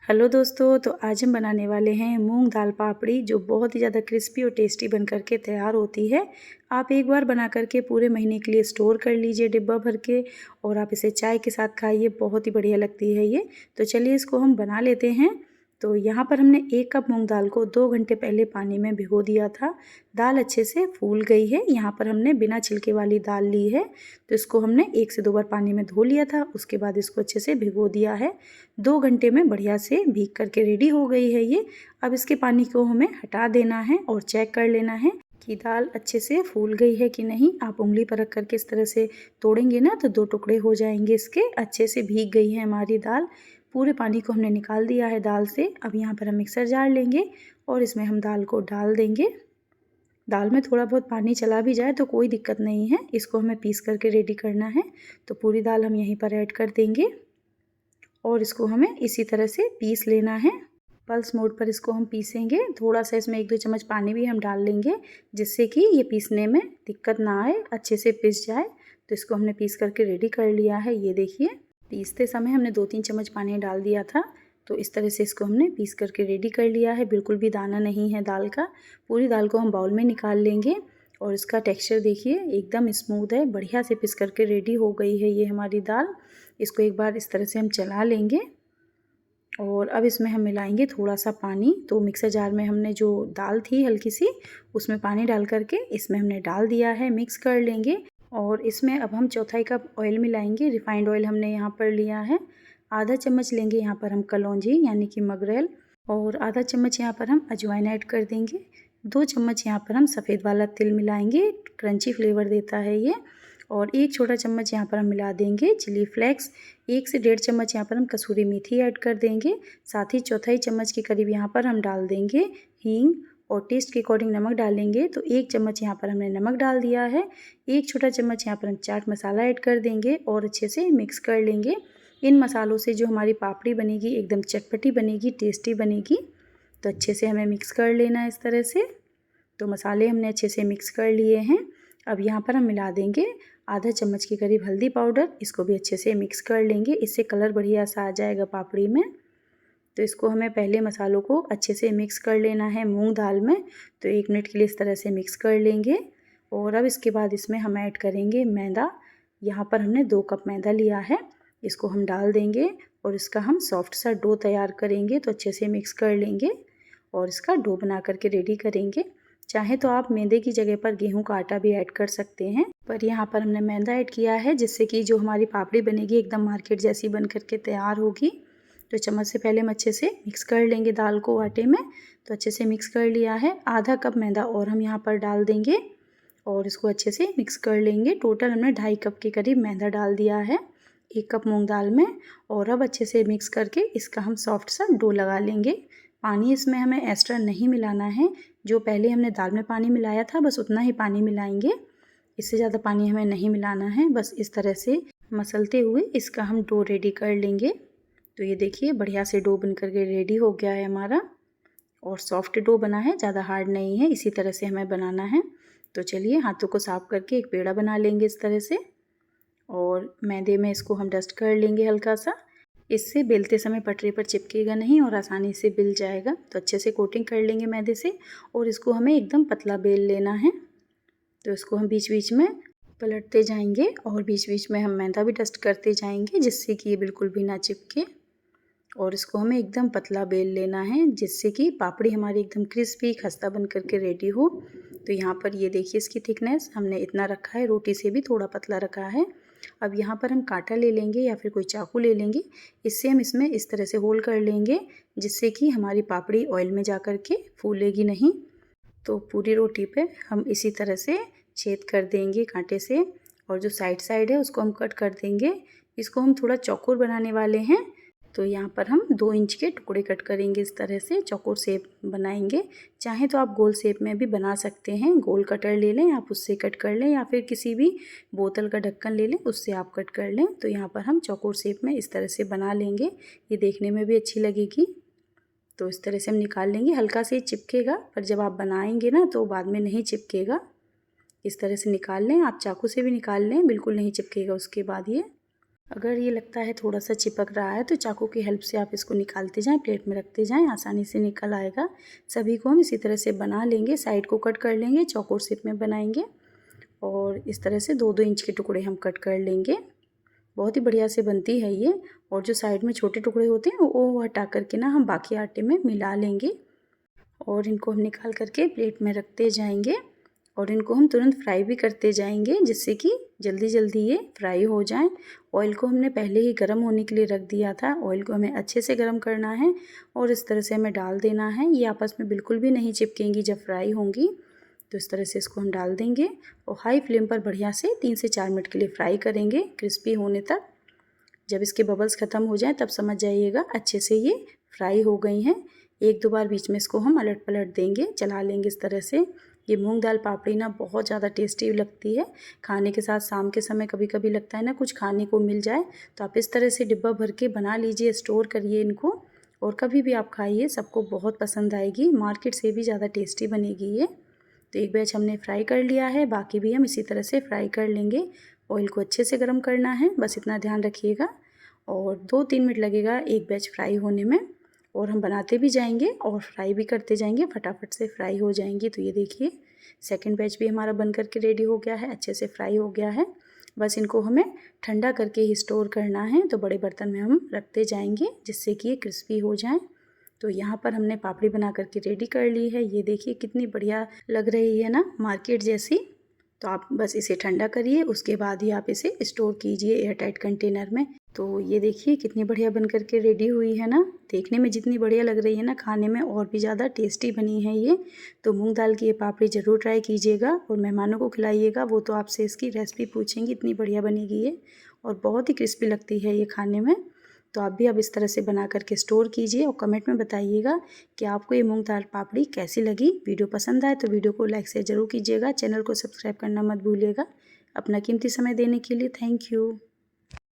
Hello दोस्तों, तो आज हम बनाने वाले हैं मूंग दाल पापड़ी जो बहुत ही ज़्यादा क्रिस्पी और टेस्टी बन करके तैयार होती है। आप एक बार बना करके पूरे महीने के लिए स्टोर कर लीजिए डिब्बा भर के, और आप इसे चाय के साथ खाइए, बहुत ही बढ़िया लगती है ये। तो चलिए इसको हम बना लेते हैं। तो यहाँ पर हमने 1 कप मूंग दाल को 2 घंटे पहले पानी में भिगो दिया था। दाल अच्छे से फूल गई है। यहाँ पर हमने बिना छिलके वाली दाल ली है, तो इसको हमने 1 से 2 बार पानी में धो लिया था। उसके बाद इसको अच्छे से भिगो दिया है। 2 घंटे में बढ़िया से भीग करके रेडी हो गई है ये। अब इसके पानी को हमें हटा देना है और चेक कर लेना है कि दाल अच्छे से फूल गई है कि नहीं। आप उंगली पर रख करके इस तरह से तोड़ेंगे ना तो 2 टुकड़े हो जाएंगे इसके। अच्छे से भीग गई है हमारी दाल। पूरे पानी को हमने निकाल दिया है दाल से। अब यहाँ पर हम मिक्सर जार लेंगे और इसमें हम दाल को डाल देंगे। दाल में थोड़ा बहुत पानी चला भी जाए तो कोई दिक्कत नहीं है, इसको हमें पीस करके रेडी करना है। तो पूरी दाल हम यहीं पर ऐड कर देंगे और इसको हमें इसी तरह से पीस लेना है। पल्स मोड पर इसको हम पीसेंगे। थोड़ा सा इसमें 1-2 चम्मच पानी भी हम डाल लेंगे, जिससे कि ये पीसने में दिक्कत ना आए, अच्छे से पिस जाए। तो इसको हमने पीस करके रेडी कर लिया है। ये देखिए, पीसते समय हमने 2-3 चम्मच पानी डाल दिया था। तो इस तरह से इसको हमने पीस करके रेडी कर लिया है। बिल्कुल भी दाना नहीं है दाल का। पूरी दाल को हम बाउल में निकाल लेंगे और इसका टेक्सचर देखिए एकदम स्मूथ है। बढ़िया से पिस करके रेडी हो गई है ये हमारी दाल। इसको एक बार इस तरह से हम चला लेंगे और अब इसमें हम मिलाएंगे थोड़ा सा पानी। तो मिक्सर जार में हमने जो दाल थी हल्की सी, उसमें पानी डाल करके इसमें हमने डाल दिया है। मिक्स कर लेंगे और इसमें अब हम 1/4 कप ऑयल मिलाएंगे। रिफाइंड ऑयल हमने यहाँ पर लिया है। आधा चम्मच लेंगे यहाँ पर हम कलौंजी यानी कि मगरेल, और आधा चम्मच यहाँ पर हम अजवाइन ऐड कर देंगे। 2 चम्मच यहाँ पर हम सफ़ेद वाला तिल मिलाएंगे, क्रंची फ्लेवर देता है ये। और 1 छोटा चम्मच यहाँ पर हम मिला देंगे चिली फ्लेक्स। 1 से 1.5 चम्मच यहाँ पर हम कसूरी मेथी ऐड कर देंगे। साथ ही 1/4 चम्मच के करीब यहाँ पर हम डाल देंगे हींग, और टेस्ट के अकॉर्डिंग नमक डालेंगे। तो 1 चम्मच यहाँ पर हमने नमक डाल दिया है। 1 छोटा चम्मच यहाँ पर हम चाट मसाला ऐड कर देंगे और अच्छे से मिक्स कर लेंगे। इन मसालों से जो हमारी पापड़ी बनेगी एकदम चटपटी बनेगी, टेस्टी बनेगी। तो अच्छे से हमें मिक्स कर लेना है इस तरह से। तो मसाले हमने अच्छे से मिक्स कर लिए हैं। अब यहाँ पर हम मिला देंगे आधा चम्मच के करीब हल्दी पाउडर। इसको भी अच्छे से मिक्स कर लेंगे, इससे कलर बढ़िया सा आ जाएगा पापड़ी में। तो इसको हमें पहले मसालों को अच्छे से मिक्स कर लेना है मूंग दाल में। तो 1 मिनट के लिए इस तरह से मिक्स कर लेंगे और अब इसके बाद इसमें हम ऐड करेंगे मैदा। यहाँ पर हमने 2 कप मैदा लिया है। इसको हम डाल देंगे और इसका हम सॉफ्ट सा डो तैयार करेंगे। तो अच्छे से मिक्स कर लेंगे और इसका डो बना करके रेडी करेंगे। चाहे तो आप मैदे की जगह पर गेहूं का आटा भी ऐड कर सकते हैं, पर यहाँ पर हमने मैदा ऐड किया है, जिससे कि जो हमारी पापड़ी बनेगी एकदम मार्केट जैसी बन करके तैयार होगी। तो चम्मच से पहले हम अच्छे से मिक्स कर लेंगे दाल को आटे में। तो अच्छे से मिक्स कर लिया है। आधा कप मैदा और हम यहाँ पर डाल देंगे और इसको अच्छे से मिक्स कर लेंगे। टोटल हमने 2.5 कप के करीब मैदा डाल दिया है 1 कप मूंग दाल में। और अब अच्छे से मिक्स करके इसका हम सॉफ्ट सा डो लगा लेंगे। पानी इसमें हमें एक्स्ट्रा नहीं मिलाना है। जो पहले हमने दाल में पानी मिलाया था बस उतना ही पानी मिलाएंगे, इससे ज़्यादा पानी हमें नहीं मिलाना है। बस इस तरह से मसलते हुए इसका हम डो रेडी कर लेंगे। तो ये देखिए बढ़िया से डो बन करके रेडी हो गया है हमारा, और सॉफ्ट डो बना है, ज़्यादा हार्ड नहीं है। इसी तरह से हमें बनाना है। तो चलिए हाथों को साफ करके एक पेड़ा बना लेंगे इस तरह से, और मैदे में इसको हम डस्ट कर लेंगे हल्का सा। इससे बेलते समय पटरी पर चिपकेगा नहीं और आसानी से बिल जाएगा। तो अच्छे से कोटिंग कर लेंगे मैदे से और इसको हमें एकदम पतला बेल लेना है। तो इसको हम बीच बीच में पलटते जाएंगे और बीच बीच में हम मैदा भी डस्ट करते जाएंगे, जिससे कि ये बिल्कुल भी ना चिपके। और इसको हमें एकदम पतला बेल लेना है, जिससे कि पापड़ी हमारी एकदम क्रिस्पी खस्ता बन करके रेडी हो। तो यहाँ पर ये देखिए इसकी थिकनेस हमने इतना रखा है, रोटी से भी थोड़ा पतला रखा है। अब यहाँ पर हम कांटा ले लेंगे या फिर कोई चाकू ले लेंगे। इससे हम इसमें इस तरह से होल कर लेंगे, जिससे कि हमारी पापड़ी ऑयल में जा कर के फूलेगी नहीं। तो पूरी रोटी पे हम इसी तरह से छेद कर देंगे कांटे से, और जो साइड साइड है उसको हम कट कर देंगे। इसको हम थोड़ा चौकोर बनाने वाले हैं। तो यहाँ पर हम 2 इंच के टुकड़े कट करेंगे, इस तरह से चौकोर शेप बनाएंगे। चाहे तो आप गोल शेप में भी बना सकते हैं, गोल कटर ले लें आप उससे कट कर लें, या फिर किसी भी बोतल का ढक्कन ले लें उससे आप कट कर लें। तो यहाँ पर हम चौकोर शेप में इस तरह से बना लेंगे, ये देखने में भी अच्छी लगेगी। तो इस तरह से हम निकाल लेंगे। हल्का से चिपकेगा, पर जब आप बनाएंगे ना तो बाद में नहीं चिपकेगा। इस तरह से निकाल लें, आप चाकू से भी निकाल लें, बिल्कुल नहीं चिपकेगा उसके बाद ये। अगर ये लगता है थोड़ा सा चिपक रहा है तो चाकू की हेल्प से आप इसको निकालते जाएं, प्लेट में रखते जाएं, आसानी से निकल आएगा। सभी को हम इसी तरह से बना लेंगे, साइड को कट कर लेंगे, चौकोर शेप में बनाएंगे और इस तरह से 2-2 इंच के टुकड़े हम कट कर लेंगे। बहुत ही बढ़िया से बनती है ये। और जो साइड में छोटे टुकड़े होते हैं वो हटा करके ना हम बाकी आटे में मिला लेंगे और इनको हम निकाल करके प्लेट में रखते जाएंगे और इनको हम तुरंत फ्राई भी करते जाएंगे, जिससे कि जल्दी जल्दी ये फ्राई हो जाएं। ऑयल को हमने पहले ही गर्म होने के लिए रख दिया था। ऑयल को हमें अच्छे से गर्म करना है और इस तरह से हमें डाल देना है। ये आपस में बिल्कुल भी नहीं चिपकेंगी जब फ्राई होंगी। तो इस तरह से इसको हम डाल देंगे और हाई फ्लेम पर बढ़िया से 3 से 4 मिनट के लिए फ्राई करेंगे, क्रिस्पी होने तक। जब इसके बबल्स ख़त्म हो जाएं तब समझ जाइएगा अच्छे से ये फ्राई हो गई हैं। 1-2 बार बीच में इसको हम अलट पलट देंगे, चला लेंगे इस तरह से। ये मूंग दाल पापड़ी ना बहुत ज़्यादा टेस्टी लगती है। खाने के साथ शाम के समय कभी कभी लगता है ना कुछ खाने को मिल जाए, तो आप इस तरह से डिब्बा भर के बना लीजिए, स्टोर करिए इनको और कभी भी आप खाइए, सबको बहुत पसंद आएगी। मार्केट से भी ज़्यादा टेस्टी बनेगी ये। तो एक बैच हमने फ्राई कर लिया है, बाकी भी हम इसी तरह से फ्राई कर लेंगे। ऑयल को अच्छे से गर्म करना है, बस इतना ध्यान रखिएगा। और 2-3 मिनट लगेगा एक बैच फ्राई होने में और हम बनाते भी जाएंगे और फ्राई भी करते जाएंगे, फटाफट से फ्राई हो जाएंगी। तो ये देखिए सेकंड बैच भी हमारा बन करके रेडी हो गया है, अच्छे से फ्राई हो गया है। बस इनको हमें ठंडा करके ही स्टोर करना है, तो बड़े बर्तन में हम रखते जाएंगे जिससे कि ये क्रिस्पी हो जाएं। तो यहाँ पर हमने पापड़ी बना करके रेडी कर ली है। ये देखिए कितनी बढ़िया लग रही है ना, मार्केट जैसी। तो आप बस इसे ठंडा करिए, उसके बाद ही आप इसे स्टोर कीजिए एयरटाइट कंटेनर में। तो ये देखिए कितनी बढ़िया बन करके रेडी हुई है ना। देखने में जितनी बढ़िया लग रही है ना, खाने में और भी ज़्यादा टेस्टी बनी है ये। तो मूंग दाल की ये पापड़ी ज़रूर ट्राई कीजिएगा और मेहमानों को खिलाइएगा, वो तो आपसे इसकी रेसिपी पूछेंगी, इतनी बढ़िया बनेगी ये और बहुत ही क्रिस्पी लगती है ये खाने में। तो आप भी अब इस तरह से बना करके स्टोर कीजिए और कमेंट में बताइएगा कि आपको ये मूंग दाल पापड़ी कैसी लगी। वीडियो पसंद आए तो वीडियो को लाइक शेयर ज़रूर कीजिएगा, चैनल को सब्सक्राइब करना मत भूलिएगा। अपना कीमती समय देने के लिए थैंक यू।